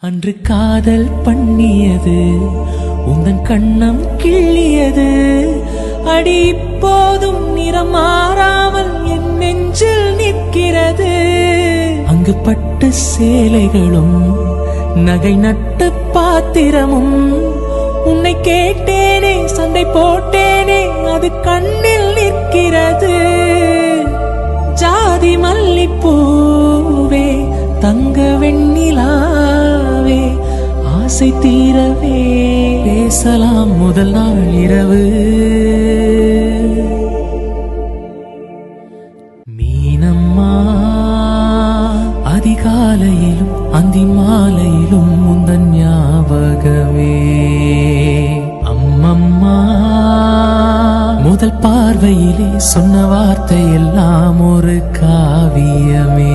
அன்று காதல் பண்ணியது உந்தன் கண்ணம் கிள்ளியது அடி இப்போதும் நிறம் மாறாமல் என் நெஞ்சில் நிற்கிறது. அங்கு பட்டு சேலைகளும் நகை நட்டு பாத்திரமும் உன்னை கேட்டேனே சண்டை போட்டேனே அது கண்ணில் நிற்கிறது. ஜாதி மல்லிப்பூவே தங்க வெண்ணிலாவே ஆசை தீரவே பேசலாம் முதல் நாள் இரவு. மீனம்மா அதிகாலையிலும் அந்தி மாலையிலும் முந்தன் ஞாபகமே. அம்மம்மா முதல் பார்வையிலே சொன்ன வார்த்தை எல்லாம் ஒரு காவியமே.